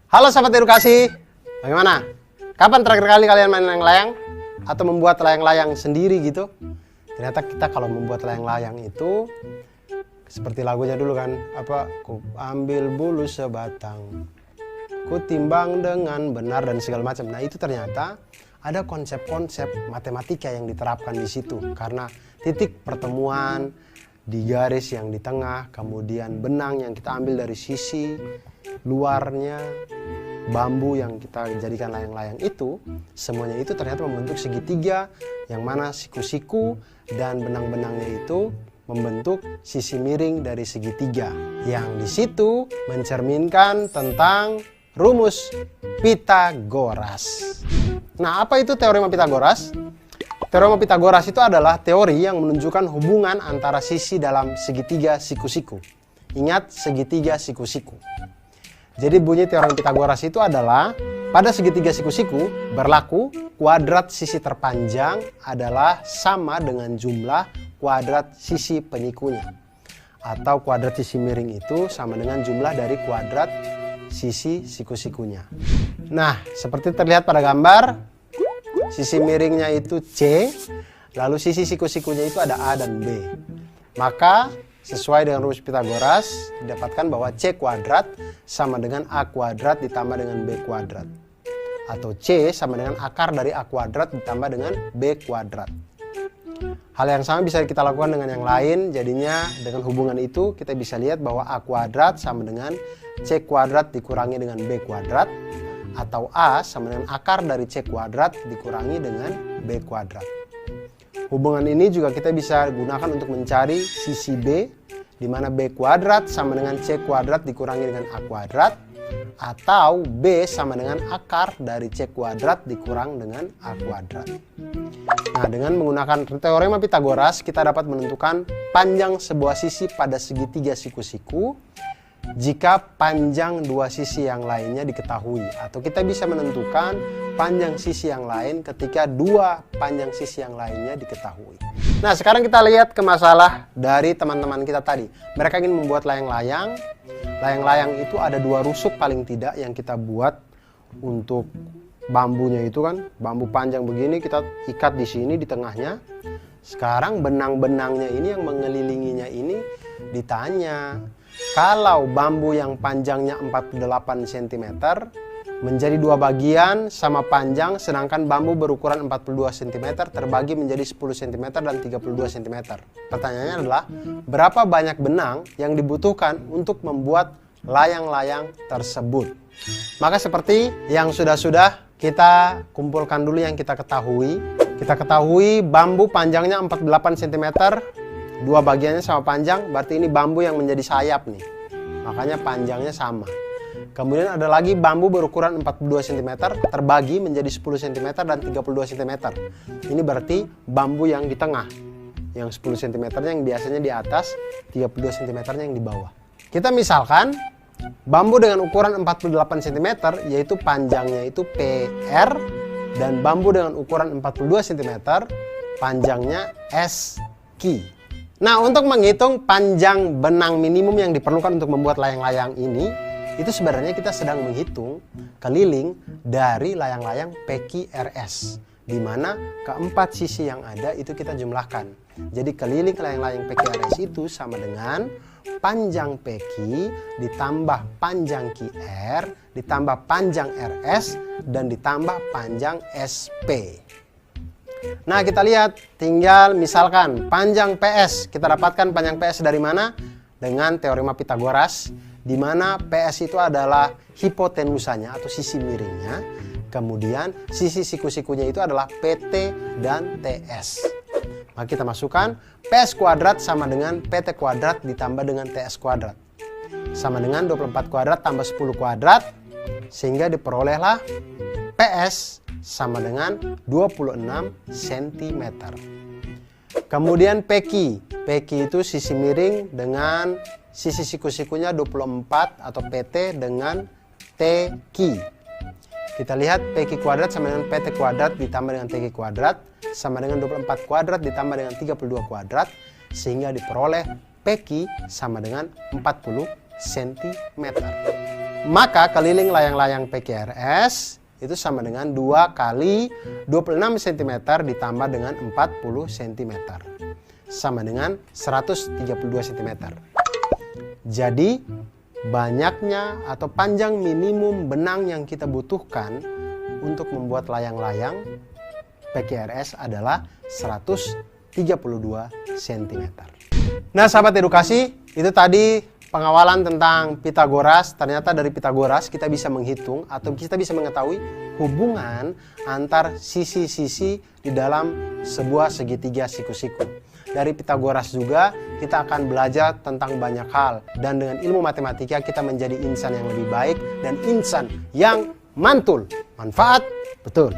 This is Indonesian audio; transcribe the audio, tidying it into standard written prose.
Halo sahabat edukasi, bagaimana? Kapan terakhir kali kalian main layang-layang? Atau membuat layang-layang sendiri gitu? Ternyata kita kalau membuat layang-layang itu seperti lagunya dulu kan, ku ambil bulu sebatang, ku timbang dengan benar dan segala macam. Nah itu ternyata ada konsep-konsep matematika yang diterapkan di situ, karena titik pertemuan di garis yang di tengah, kemudian benang yang kita ambil dari sisi luarnya, bambu yang kita jadikan layang-layang itu, semuanya itu ternyata membentuk segitiga, yang mana siku-siku dan benang-benangnya itu membentuk sisi miring dari segitiga, yang di situ mencerminkan tentang rumus Pitagoras. Nah, apa itu teorema Pitagoras? Teorema Pitagoras itu adalah teori yang menunjukkan hubungan antara sisi dalam segitiga siku-siku. Ingat, segitiga siku-siku. Jadi bunyi teorema Pitagoras itu adalah pada segitiga siku-siku berlaku kuadrat sisi terpanjang adalah sama dengan jumlah kuadrat sisi penyikunya. Atau kuadrat sisi miring itu sama dengan jumlah dari kuadrat sisi siku-sikunya. Nah, seperti terlihat pada gambar, sisi miringnya itu C, lalu sisi siku-sikunya itu ada A dan B. Maka sesuai dengan rumus Pitagoras didapatkan bahwa C kuadrat sama dengan A kuadrat ditambah dengan B kuadrat. Atau C sama dengan akar dari A kuadrat ditambah dengan B kuadrat. Hal yang sama bisa kita lakukan dengan yang lain, jadinya dengan hubungan itu kita bisa lihat bahwa A kuadrat sama dengan C kuadrat dikurangi dengan B kuadrat. Atau A sama dengan akar dari C kuadrat dikurangi dengan B kuadrat. Hubungan ini juga kita bisa gunakan untuk mencari sisi B, di mana B kuadrat sama dengan C kuadrat dikurangi dengan A kuadrat, atau B sama dengan akar dari C kuadrat dikurang dengan A kuadrat. Nah, dengan menggunakan teorema Pitagoras, kita dapat menentukan panjang sebuah sisi pada segitiga siku-siku jika panjang dua sisi yang lainnya diketahui, atau kita bisa menentukan panjang sisi yang lain ketika dua panjang sisi yang lainnya diketahui. Nah, sekarang kita lihat ke masalah dari teman-teman kita tadi. Mereka ingin membuat layang-layang. Layang-layang itu ada dua rusuk paling tidak yang kita buat untuk bambunya itu kan, bambu panjang begini kita ikat di sini di tengahnya. Sekarang benang-benangnya ini yang mengelilinginya ini ditanya, kalau bambu yang panjangnya 48 cm menjadi dua bagian sama panjang, sedangkan bambu berukuran 42 cm terbagi menjadi 10 cm dan 32 cm. Pertanyaannya adalah, berapa banyak benang yang dibutuhkan untuk membuat layang-layang tersebut? Maka seperti yang sudah-sudah kita kumpulkan dulu yang kita ketahui. Kita ketahui bambu panjangnya 48 cm, dua bagiannya sama panjang, berarti ini bambu yang menjadi sayap nih. Makanya panjangnya sama. Kemudian ada lagi bambu berukuran 42 cm terbagi menjadi 10 cm dan 32 cm. Ini berarti bambu yang di tengah. Yang 10 cm yang biasanya di atas, 32 cm yang di bawah. Kita misalkan bambu dengan ukuran 48 cm yaitu panjangnya itu PR, dan bambu dengan ukuran 42 cm panjangnya SQ. Nah, untuk menghitung panjang benang minimum yang diperlukan untuk membuat layang-layang ini, itu sebenarnya kita sedang menghitung keliling dari layang-layang PQRS, di mana keempat sisi yang ada itu kita jumlahkan. Jadi keliling layang-layang PQRS itu sama dengan panjang PQ ditambah panjang QR ditambah panjang RS dan ditambah panjang SP. Nah, kita lihat, tinggal misalkan panjang PS. Kita dapatkan panjang PS dari mana? Dengan teorema Pitagoras, di mana PS itu adalah hipotenusanya atau sisi miringnya. Kemudian sisi siku-sikunya itu adalah PT dan TS. Maka kita masukkan PS kuadrat sama dengan PT kuadrat ditambah dengan TS kuadrat. Sama dengan 24 kuadrat tambah 10 kuadrat, sehingga diperolehlah PS sama dengan 26 cm. Kemudian PQ. PQ itu sisi miring dengan sisi siku-sikunya 24 atau PT dengan TQ. Kita lihat PQ kuadrat sama dengan PT kuadrat ditambah dengan TQ kuadrat sama dengan 24 kuadrat ditambah dengan 32 kuadrat, sehingga diperoleh PQ sama dengan 40 cm. Maka keliling layang-layang PQRS itu sama dengan 2 kali 26 cm ditambah dengan 40 cm. Sama dengan 132 cm. Jadi banyaknya atau panjang minimum benang yang kita butuhkan untuk membuat layang-layang PQRS adalah 132 cm. Nah sahabat edukasi, itu tadi pengawalan tentang Pitagoras. Ternyata dari Pitagoras kita bisa menghitung atau kita bisa mengetahui hubungan antar sisi-sisi di dalam sebuah segitiga siku-siku. Dari Pitagoras juga kita akan belajar tentang banyak hal. Dan dengan ilmu matematika kita menjadi insan yang lebih baik dan insan yang mantul. Manfaat betul.